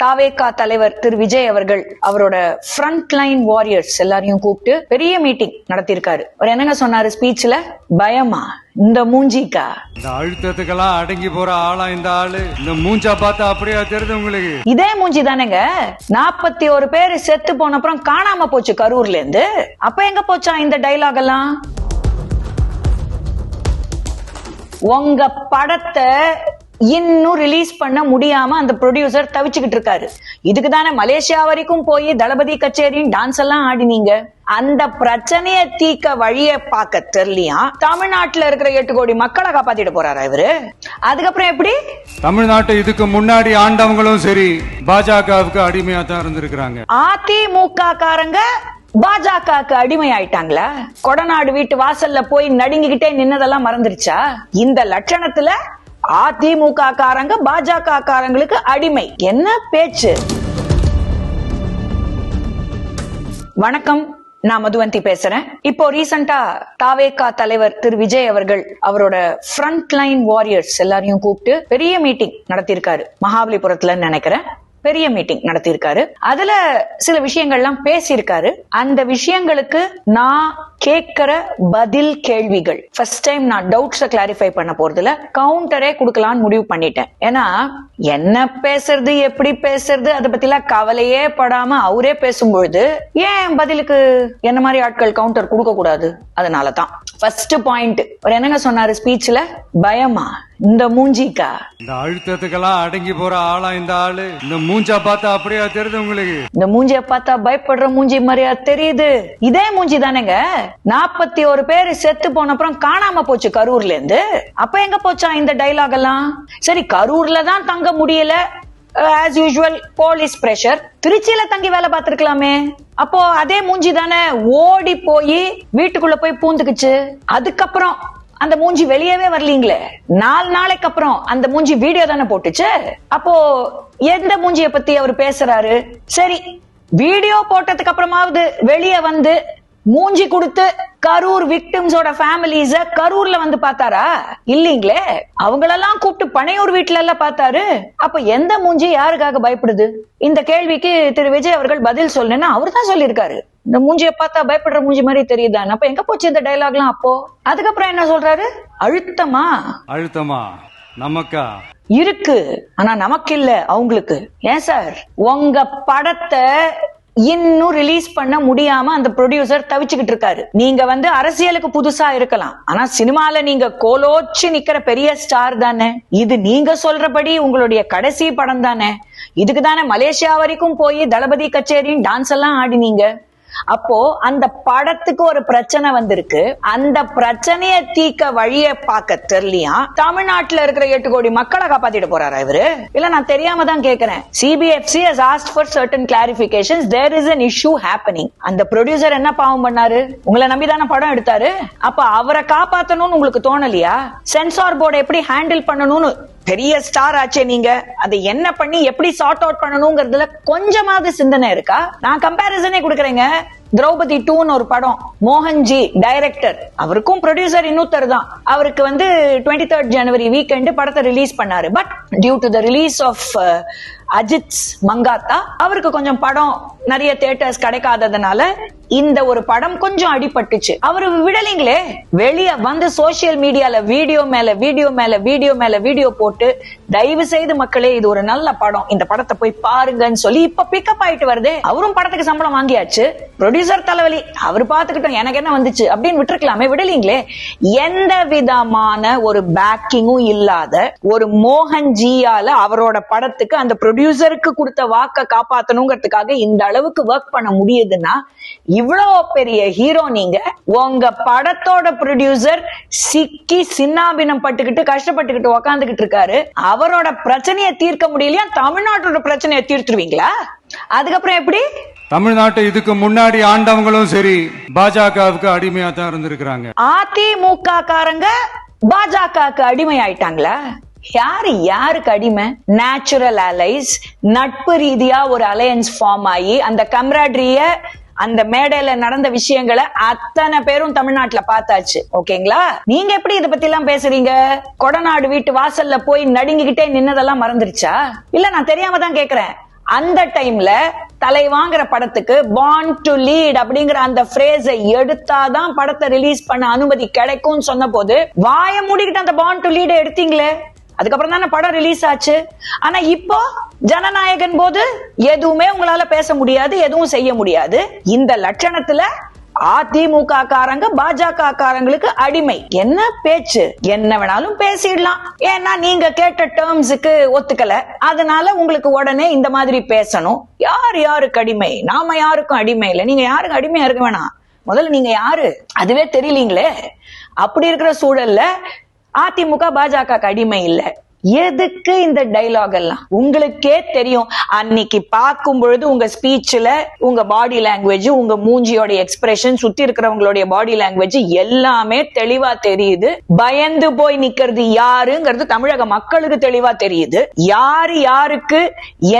தாவேகா தலைவர் திரு விஜய் அவர்கள் அவரோட ஃப்ரண்ட் லைன் வாரியர்ஸ் எல்லாரையும் கூப்பிட்டு பெரிய மீட்டிங் நடத்திருக்காரு. அவர் என்னங்க சொன்னாரு ஸ்பீச்ல? பயமா இந்த மூஞ்சிக்கா? இந்த அழுத்தத்துக்கெல்லாம் அடங்கி போற ஆளா இந்த ஆளு? இந்த மூஞ்சா பார்த்தா அப்படியே தெரியுது உங்களுக்கு? இதே மூஞ்சி தானேங்க 41 பேர் செத்து போன அப்புறம் காணாம போச்சு கரூர்ல இருந்து. அப்ப எங்க போச்சா இந்த டைலாக் எல்லாம்? உங்க படத்தை இன்னும் ரிலீஸ் பண்ண முடியாம அந்த ப்ரொடியூசர் தவிச்சுக்கிட்டு இருக்காரு. இதுக்கு தானே மலேசியா வரைக்கும் போய் தளபதி கச்சேரியின் டான்ஸ் எல்லாம் ஆடினீங்க. அந்த பிரச்சனைய தீக்க வழிய பார்க்க தெரியலையா? தமிழ்நாட்டுல இருக்கிற 8 கோடி மக்களை காப்பாத்திட்டு போறாரா இவரு? அதுக்கப்புறம் எப்படி? தமிழ்நாட்டை இதுக்கு முன்னாடி ஆண்டவங்களும் சரி பாஜகவுக்கு அடிமையா தான் இருந்திருக்கிறாங்க. அதிமுக காரங்க பாஜகவுக்கு அடிமை ஆயிட்டாங்களா? கொடநாடு வீட்டு வாசல்ல போய் நடுங்கிக்கிட்டே நின்னதெல்லாம் மறந்துருச்சா? இந்த லட்சணத்துல அதிமுக காரங்க பாஜக காரங்களுக்கு அடிமை. என்ன பேச்சு? வணக்கம், நான் மதுவந்தி பேசுறேன். இப்போ ரீசெண்டா தாவேகா தலைவர் திரு விஜய் அவர்கள் அவரோட ஃப்ரண்ட் லைன் வாரியர்ஸ் எல்லாரையும் கூப்பிட்டு பெரிய மீட்டிங் நடத்திருக்காரு. மகாபலிபுரத்துல நினைக்கிறேன் பெரிய மீட்டிங் நடத்திருக்காரு. அதுல சில விஷயங்கள்லாம் பேசியிருக்காரு. அந்த விஷயங்களுக்கு நான் கேட்கிற பதில் கேள்விகள் ஃபர்ஸ்ட் டைம் நான் டவுட்ஸை கிளாரிஃபை பண்ண போறதுல கவுண்டரே கொடுக்கலான்னு முடிவு பண்ணிட்டேன். ஏன்னா என்ன பேசுறது எப்படி பேசுறது அதை பத்தி எல்லாம் கவலையே படாம அவரே பேசும்பொழுது ஏன் பதிலுக்கு என்ன மாதிரி ஆட்கள் கவுண்டர் கொடுக்க கூடாது? அதனாலதான் ஃபர்ஸ்ட் பாயிண்ட் அவர் என்னங்க சொன்னாரு ஸ்பீச்ல? பயமா இந்த மூஞ்சிக்கா? இந்த அழுத்தத்துக்கெல்லாம் அடங்கி போற ஆளா இந்த ஆளு? இந்த மூஞ்சா பார்த்தா அப்படியே தெரியுது உங்களுக்கு? இந்த மூஞ்சிய பார்த்தா பயப்படுற மூஞ்சி மாதிரியா தெரியுது? இதே மூஞ்சி தானேங்க 41 பேர் செத்து போன அப்புறம் காணாம போச்சு கரூர்ல இருந்து. அப்ப எங்க போச்சா இந்த டைலாக் எல்லாம்? சரி, கரூர்ல தான் தங்க முடியல, ஆஸ் யூசுவல் போலீஸ் பிரஷர். திருச்சியில தங்கி வேலை பார்த்திருக்கலாமே. அப்போ அதே மூஞ்சி தானே ஓடி போய் வீட்டுக்குள்ள போய் பூந்துக்குச்சு. அதுக்கப்புறம் அந்த மூஞ்சி வெளியவே வரலீங்களே. 4 நாளைக்கு அப்புறம் அந்த மூஞ்சி வீடியோ தானே போட்டுச்சு. அப்போ எந்த மூஞ்சிய பத்தி அவர் பேசுறாரு? சரி, வீடியோ போட்டதுக்கு அப்புறமாவது வெளியே வந்து மூஞ்சி கொடுத்து கரூர் விக்டிம்ஸோட ஃபேமிலிஸ கரூர்ல வந்து பார்த்தாரா? இல்லீங்களே. அவங்களெல்லாம் கூப்பிட்டு பனையூர் வீட்டுல எல்லாம் பார்த்தாரு. அப்ப எந்த மூஞ்சி யாருக்காக பயப்படுது? இந்த கேள்விக்கு திரு விஜய் அவர்கள் பதில் சொல்லணும்னா அவர் தான் சொல்லியிருக்காரு. இந்த மூஞ்சிய பார்த்தா பயப்படுற மூஞ்சி மாதிரி தெரியுதான். அப்ப எங்க போச்சு இந்த டைலாக்லாம்? அப்போ அதுக்கப்புறம் என்ன சொல்றாரு? அழுத்தமா நமக்கா இருக்கு, ஆனா நமக்கு இல்ல, அவங்களுக்கு. ஏன் சார் உங்க படத்தை இன்னும் ரிலீஸ் பண்ண முடியாம அந்த ப்ரொடியூசர் தவிச்சுக்கிட்டு இருக்காரு? நீங்க வந்து அரசியலுக்கு புதுசா இருக்கலாம், ஆனா சினிமால நீங்க கோலோச்சு நிக்கிற பெரிய ஸ்டார் தானே. இது நீங்க சொல்றபடி உங்களுடைய கடைசி படம் தானே. இதுக்கு தானே மலேசியா வரைக்கும் போய் தளபதி கச்சேரியின் டான்ஸ் எல்லாம் ஆடினீங்க. அப்போ அந்த படத்துக்கு ஒரு பிரச்சனை வந்திருக்கு. அந்த பிரச்சனைய தீக்க வழிய பார்க்க தெரியலையா? தமிழ்நாட்டுல இருக்கிற 8 கோடி மக்களை காப்பாத்திட்டு போறாரா இவரு? இல்ல நான் தெரியாம தான் கேக்குறேன். CBFC has asked for certain clarifications. There is an issue happening. அந்த ப்ரொடியூசர் என்ன பாவம் பண்ணாரு? உங்களை நம்பிதான படம் எடுத்தாரு. அப்ப அவரை காப்பாத்தணும்னு உங்களுக்கு தோணலையா? சென்சார் போர்டு எப்படி ஹேண்டில் பண்ணணும்னு, பெரிய ஸ்டார் ஆச்சே நீங்க, அதை என்ன பண்ணி எப்படி சார்ட் அவுட் பண்ணணும்ங்கிறதுல கொஞ்சமாவது சிந்தனை இருக்கா? நான் கம்பேரிசனே கொடுக்கறேங்க. திரௌபதி 2ன்னு ஒரு படம், மோகன்ஜி டைரக்டர், அவருக்கும் ப்ரொடியூசர் இன்னொருத்தர் தான். அவருக்கு வந்து 23rd ஜனவரி வீக்கெண்ட் படத்தை ரிலீஸ் பண்ணாரு. But due to the release of Ajith Mankatha அவருக்கு கொஞ்சம் படம் நிறைய தியேட்டர்ஸ் கிடைக்காததுனால இந்த ஒரு படம் கொஞ்சம் அடிபட்டுச்சு. அவரு விடலீங்களே. வெளிய வந்து சோசியல் மீடியால வீடியோ மேல வீடியோ மேல வீடியோ மேல வீடியோ போட்டு தயவு செய்து மக்களே இது ஒரு நல்ல படம், இந்த படத்தை போய் பாருங்கன்னு சொல்லி இப்ப பிக்கப் ஆயிட்டு வருது. அவரும் படத்துக்கு சம்பளம் வாங்கியாச்சு. ப்ரொடியூசர் தலைவலி, அவர் பாத்துக்கிட்டோம், எனக்கு என்ன வந்துச்சு அப்படின்னு விட்டுருக்கலாமே. விடலீங்களே. எந்த விதமான ஒரு பேக்கிங்கும் இல்லாத ஒரு மோகன்ஜியால அவரோட படத்துக்கு அந்த ப்ரொடியூசருக்கு கொடுத்த வாக்க காப்பாத்தணுங்கிறதுக்காக இந்த அளவுக்கு ஒர்க் பண்ண முடியுதுன்னா, இவ்வளவு பெரிய ஹீரோ நீங்க, உங்க படத்தோட ப்ரொடியூசர் சிக்கி சின்னாபினம் பட்டுக்கிட்டு கஷ்டப்பட்டுக்கிட்டு உக்காந்துக்கிட்டு இருக்காரு. அவரோட பிரச்சனையை தீர்க்க முடியலையா? தமிழ்நாட்டோட பிரச்சனையை தீர்த்துருவீங்களா? அதுக்கப்புறம் எப்படி? தமிழ்நாட்டை இதுக்கு முன்னாடி ஆண்டவங்களும் சரி பாஜகவுக்கு அடிமையா தான் இருந்திருக்கிறாங்க. அதிமுக காரங்க பாஜகவுக்கு அடிமை ஆயிட்டாங்களா? யாருக்கு அடிமை? நேச்சுரல் அலைஸ், நட்பு ரீதியா ஒரு அலையன்ஸ் ஃபார்ம் ஆகி அந்த கம்ராட்ரிய அந்த மேடையில நடந்த விஷயங்களை அத்தனை பேரும் தமிழ்நாட்டுல பார்த்தாச்சு. ஓகேங்களா? நீங்க எப்படி இத பத்தி எல்லாம் பேசுறீங்க? கொடநாடு வீட்டு வாசல்ல போய் நடுங்கிக்கிட்டே நின்னதெல்லாம் மறந்துருச்சா? இல்ல நான் தெரியாம தான் கேக்குறேன். அந்த டைம்ல தலைவாங்கிற படத்துக்கு born to lead அப்படிங்கிற அந்த phrase எடுத்தாதான் படத்தை ரிலீஸ் பண்ண அனுமதி கிடைக்கும் சொன்ன போது வாய மூடிக்கிட்டு அந்த born to lead எடுத்தீங்களே, அதுக்கப்புறம் தானே படம் ரிலீஸ் ஆச்சு. ஆனா இப்போ ஜனநாயகன் போது எதுவுமே உங்களால பேச முடியாது, எதுவும் செய்ய முடியாது. இந்த லட்சணத்துல அதிமுக காரங்க பாஜக காரங்களுக்கு அடிமை. என்ன பேச்சு, என்ன வேணாலும் பேசிடலாம். ஏன்னா நீங்க கேட்ட டேர்ம்ஸுக்கு ஒத்துக்கல, அதனால உங்களுக்கு உடனே இந்த மாதிரி பேசணும். யார் யாருக்கு அடிமை? நாம யாருக்கும் அடிமை இல்ல. நீங்க யாருக்கு அடிமையா இருக்க வேணாம், முதல்ல நீங்க யாரு அதுவே தெரியலீங்களே. அப்படி இருக்கிற சூழல்ல அதிமுக பாஜக அடிமை இல்ல. எதுக்கு இந்த டைலாக் எல்லாம்? உங்களுக்கே தெரியும். அன்னைக்கு பார்க்கும் பொழுது உங்க ஸ்பீச்ல உங்க பாடி லாங்குவேஜ், உங்க மூஞ்சியோட எக்ஸ்பிரஷன், சுத்தி இருக்கிறவங்களுடைய பாடி லாங்குவேஜ் எல்லாமே தெளிவா தெரியுது. பயந்து போய் நிக்கிறது யாருங்கிறது தமிழக மக்களுக்கு தெளிவா தெரியுது. யாரு யாருக்கு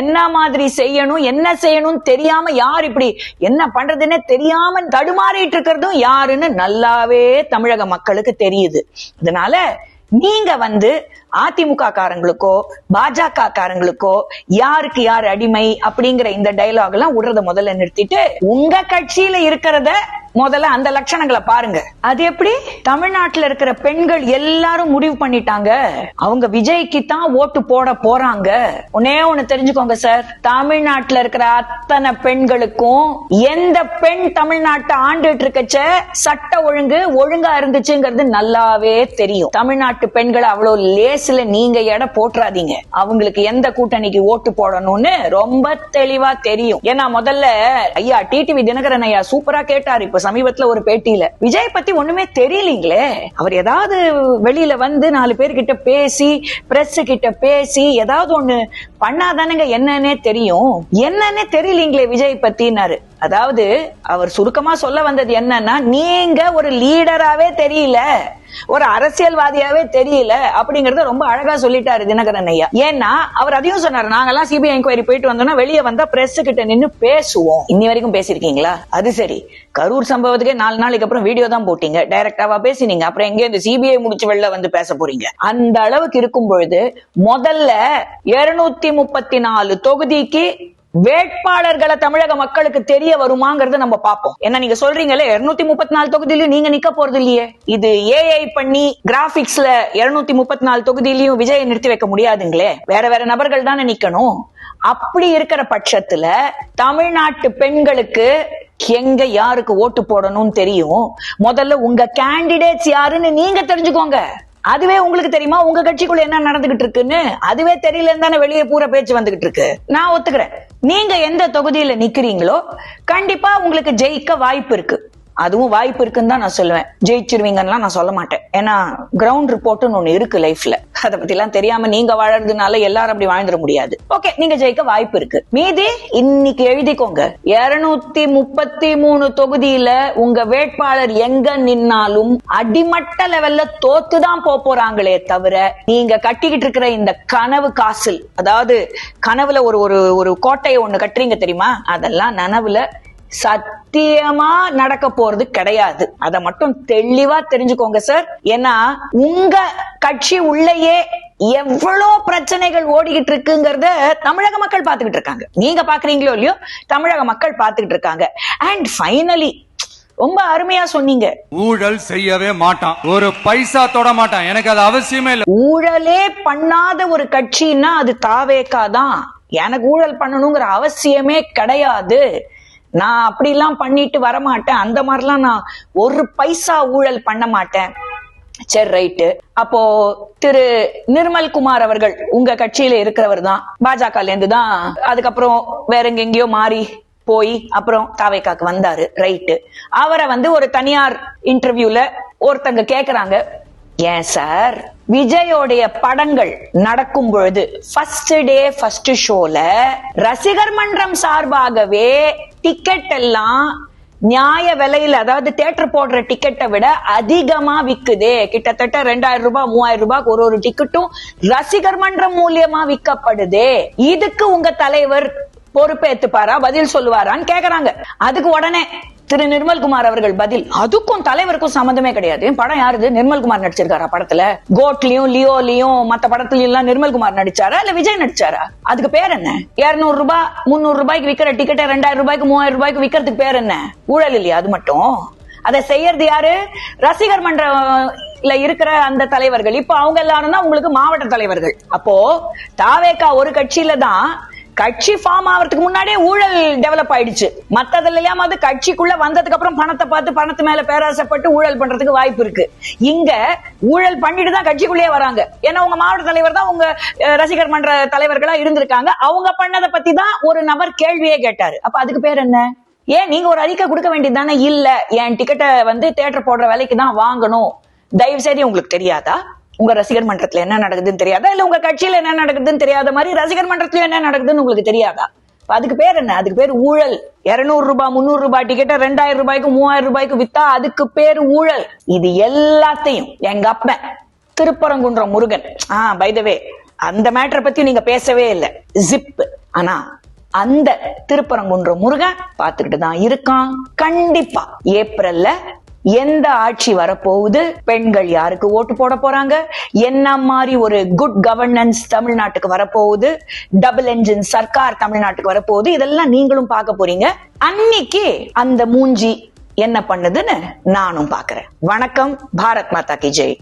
என்ன மாதிரி செய்யணும், என்ன செய்யணும் தெரியாம, யார் இப்படி என்ன பண்றதுன்னு தெரியாம தடுமாறிட்டு இருக்கிறதும் யாருன்னு நல்லாவே தமிழக மக்களுக்கு தெரியுது. அதனால நீங்க அதிமுக காரங்களுக்கோ பாஜக காரங்களுக்கோ யாருக்கு யார் அடிமை அப்படிங்கிற இந்த டயலாக் எல்லாம் விடுறத முதல்ல நிறுத்திட்டு உங்க கட்சியில இருக்கிறத முதல்ல அந்த லட்சணங்களை பாருங்க. அது எப்படி? தமிழ்நாட்டுல இருக்கிற பெண்கள் எல்லாரும் முடிவு பண்ணிட்டாங்க, அவங்க விஜய்க்கு தான் ஓட்டு போட போறாங்க. ஒன்னே ஒண்ணு தெரிஞ்சுக்கோங்க சார், தமிழ்நாட்டுல இருக்கிற அத்தனை பெண்களுக்கும் எந்த பெண் தமிழ்நாட்டை ஆண்டுட்டு இருக்கச்ச சட்ட ஒழுங்கா இருந்துச்சுங்கிறது நல்லாவே தெரியும். தமிழ்நாட்டு பெண்களை அவ்வளவு லேசில நீங்க எடை போட்டுறாதீங்க. அவங்களுக்கு எந்த கூட்டணிக்கு ஓட்டு போடணும்னு ரொம்ப தெளிவா தெரியும். ஏன்னா முதல்ல ஐயா டிடிவி தினகரன் ஐயா சூப்பரா கேட்டாரு இப்ப சமீபத்துல ஒரு பேட்டியில, விஜய் பத்தி ஒண்ணுமே தெரியலீங்களே, அவர் ஏதாவது வெளியில 4 பேர்கிட்ட பேசி பிரஸ் கிட்ட பேசி ஏதாவது ஒண்ணு பண்ணாதானுங்க என்னன்னே தெரியும், என்னன்னே தெரியலீங்களே விஜய் பத்தினாரு. அதாவது அவர் சுருக்கமா சொல்ல வந்தது என்னன்னா, நீங்க ஒரு லீடராவே தெரியல, ஒரு அரசியல்வாதியாவே தெரியல அப்படிங்கறத ரொம்ப அழகா சொல்லிட்டாரு தினகரன் ஐயா. ஏன்னா அவர் அதையும் சொன்னாரு, நாங்கெல்லாம் சிபிஐ என்கொயரி போயிட்டு வந்தோம்னா வெளியே வந்தா பிரஸ் கிட்ட நின்னு பேசுவோம். இன்னி வரைக்கும் பேசிருக்கீங்களா? அது சரி, கரூர் சம்பவத்துக்கே 4 நாளைக்கு அப்புறம் வீடியோ தான் போட்டீங்க, டைரக்டாவா பேசினீங்க, அப்புறம் எங்க இந்த சிபிஐ முடிச்சு வெளில பேச போறீங்க? அந்த அளவுக்கு இருக்கும் பொழுது முதல்ல 234 தொகுதிக்கு வேட்பாளர்களை தமிழக மக்களுக்கு தெரிய வருமாங்கிறத நம்ம பார்ப்போம். என்ன நீங்க சொல்றீங்களே 234 தொகுதியிலும் நீங்க நிக்க போறது இல்லையே, இது ஏஐ பண்ணி கிராபிக்ஸ்ல 234 தொகுதியிலையும் விஜயை நிறுத்தி வைக்க முடியாதுங்களே, வேற வேற நபர்கள் தானே நிக்கணும். அப்படி இருக்கிற பட்சத்துல தமிழ்நாட்டு பெண்களுக்கு எங்க யாருக்கு ஓட்டு போடணும்னு தெரியும். முதல்ல உங்க கேண்டிடேட்ஸ் யாருன்னு நீங்க தெரிஞ்சுக்கோங்க. அதுவே உங்களுக்கு தெரியுமா உங்க கட்சிக்குள்ள என்ன நடந்துகிட்டு இருக்குன்னு? அதுவே தெரியலன்னு தானே வெளியே பூரா பேச்சு வந்துகிட்டு இருக்கு. நான் ஒத்துக்கிறேன், நீங்க எந்த தொகுதியில நிக்கிறீங்களோ கண்டிப்பா உங்களுக்கு ஜெயிக்க வாய்ப்பு இருக்கு. அதுவும் வாய்ப்பு இருக்குன்னு தான் நான் சொல்லுவேன், ஜெயிச்சிருவீங்கன்னா நான் சொல்ல மாட்டேன். ஏன்னா கிரவுண்ட் ரிப்போர்ட்னு ஒண்ணு இருக்கு லைஃப்ல, அதை பத்தி எல்லாம் தெரியாம நீங்க வாழறதுனால எல்லாரும் அப்படி வாழ்ந்துட முடியாது. ஓகே, நீங்க ஜெயிக்க வாய்ப்பு இருக்கு. மீதி இன்னைக்கு எழுதிக்கோங்க, 233 தொகுதியில உங்க வேட்பாளர் எங்க நின்னாலும் அடிமட்ட லெவல்ல தோத்துதான் போறாங்களே தவிர, நீங்க கட்டிக்கிட்டு இருக்கிற இந்த கனவு காசில், அதாவது கனவுல ஒரு கோட்டையை ஒண்ணு கட்டுறீங்க தெரியுமா, அதெல்லாம் நனவுல சத்தியமா நடக்க போறது கிடையாது. அத மட்டும் தெளிவா தெரிஞ்சுக்கோங்க சார். ஏன்னா உங்க கட்சி உள்ளேயே எவ்வளவு பிரச்சனைகள் ஓடிக்கிட்டு இருக்குங்கிறத தமிழக மக்கள் பாத்துக்கிட்டு இருக்காங்க. நீங்க பாக்குறீங்களோ இல்லையோ, தமிழக மக்கள் பாத்துக்கிட்டு இருக்காங்க. அண்ட் ஃபைனலி ரொம்ப அருமையா சொன்னீங்க, ஊழல் செய்யவே மாட்டான், ஒரு பைசா தொட மாட்டான், எனக்கு அது அவசியமே இல்லை. ஊழலே பண்ணாத ஒரு கட்சின்னா அது தாவேகா தான். எனக்கு ஊழல் பண்ணணுங்கிற அவசியமே கிடையாது, நான் அப்படிலாம் பண்ணிட்டு வரமாட்டேன், அந்த மாதிரிலாம் நான் ஒரு பைசா ஊழல் பண்ண மாட்டேன். சரி ரைட்டு. அப்போ திரு நிர்மல்குமார் அவர்கள் உங்க கட்சியில இருக்கிறவர் தான், பாஜகல இருந்து தான் அதுக்கப்புறம் வேற எங்கெங்கயோ மாறி போய் அப்புறம் தாவேகாக்கு வந்தாரு. ரைட்டு. அவரை ஒரு தனியார் இன்டர்வியூல ஒருத்தங்க கேக்குறாங்க, ஏன் சார் விஜயோடைய படங்கள் நடக்கும் பொழுது ஃபர்ஸ்ட் டே ஃபர்ஸ்ட் ஷோல ரசிகர் மன்றம் சார்பாகவே டிக்கெட் எல்லாம் நியாய விலையில, அதாவது தியேட்டர் போடுற டிக்கெட்டை விட அதிகமா விக்குதே, கிட்டத்தட்ட 2000 ரூபாய் 3000 ரூபாய்க்கு ஒரு டிக்கெட்டும் ரசிகர் மன்றம் மூலியமா விற்கப்படுதே, இதுக்கு உங்க தலைவர் பொறுப்பேத்துப்பாரா, பதில் சொல்லுவாரான்னு கேக்குறாங்க. அதுக்கு உடனே திரு நிர்மல்குமார் அவர்கள் பதில், அதுக்கும் தலைவருக்கும் சம்பந்தமே கிடையாது. படம் யாருது? நிர்மல்குமார் நடிச்சிருக்காரா படத்துல? கோட்லயும் லியோலயும் மத்த படத்துல எல்லாம் நிர்மல்குமார் நடிச்சாரா இல்ல விஜய் நடிச்சாரா? அதுக்கு பேர் என்ன? 200 ரூபாய் 300 ரூபாய்க்கு விக்கிற டிக்கெட் 2000 ரூபாய்க்கு 3000 ரூபாய்க்கு விக்கிறதுக்கு பேர் என்ன? ஊழல் இல்லையா அது மட்டும்? அதை செய்யறது யாரு? ரசிகர் மன்றல இருக்கிற அந்த தலைவர்கள். இப்ப அவங்க எல்லாரும் தான் உங்களுக்கு மாவட்ட தலைவர்கள். அப்போ தாவேகா ஒரு கட்சியில தான் கட்சி ஃபார்ம் ஆகிறதுக்கு முன்னாடியே ஊழல் டெவலப் ஆயிடுச்சு. மத்ததுல எல்லாம் வந்து கட்சிக்குள்ள வந்ததுக்கு அப்புறம் பணத்தை பார்த்து பணத்து மேல பேராசைப்பட்டு ஊழல் பண்றதுக்கு வாய்ப்பு இருக்கு. இங்க ஊழல் பண்ணிட்டு தான் கட்சிக்குள்ளேயே வராங்க. ஏன்னா உங்க மாவட்ட தலைவர் தான் உங்க ரசிகர் மன்ற தலைவர்களா இருந்திருக்காங்க. அவங்க பண்ணதை பத்தி தான் ஒரு நபர் கேள்வியே கேட்டாரு. அப்ப அதுக்கு பேர் என்ன? ஏன் நீங்க ஒரு அறிக்கை கொடுக்க வேண்டியது தானே? இல்ல, என் டிக்கெட்டை வந்து தியேட்டர் போடுற வேலைக்கு தான் வாங்கணும். தயவு செய்து உங்களுக்கு தெரியாதா? உங்க ரசிகர் மன்றத்துல என்ன நடக்குதுன்னு தெரியாதா? இல்ல உங்க கட்சியில என்ன நடக்குதுன்னு தெரியாத மாதிரி ரசிகர் மன்றத்துல என்ன நடக்குதுன்னு உங்களுக்கு தெரியாதா? அதுக்கு பேர் என்ன? அதுக்கு பேர் ஊழல். 200 ரூபாய் 300 ரூபாய் டிக்கெட்டை 2000 ரூபாய்க்கு 3000 ரூபாய்க்கு வித்தா அதுக்கு பேரு ஊழல். இது எல்லாத்தையும் எங்க அப்பன் திருப்பரங்குன்றம் முருகன், பை த வே அந்த மேட்டரை பத்தி நீங்க பேசவே இல்லை, ஜிப். ஆனா அந்த திருப்பரங்குன்றம் முருகன் பாத்துக்கிட்டு தான் இருக்கான். கண்டிப்பா ஏப்ரல்ல எந்த ஆட்சி வரப்போகுது, பெண்கள் யாருக்கு ஓட்டு போட போறாங்க, என்ன மாதிரி ஒரு குட் கவர்னன்ஸ் தமிழ்நாட்டுக்கு வரப்போகுது, டபுள் என்ஜின் சர்க்கார் தமிழ்நாட்டுக்கு வரப்போகுது, இதெல்லாம் நீங்களும் பார்க்க போறீங்க. அன்னைக்கு அந்த மூஞ்சி என்ன பண்ணுதுன்னு நானும் பாக்குறேன். வணக்கம். பாரத் மாதா கி ஜெய்.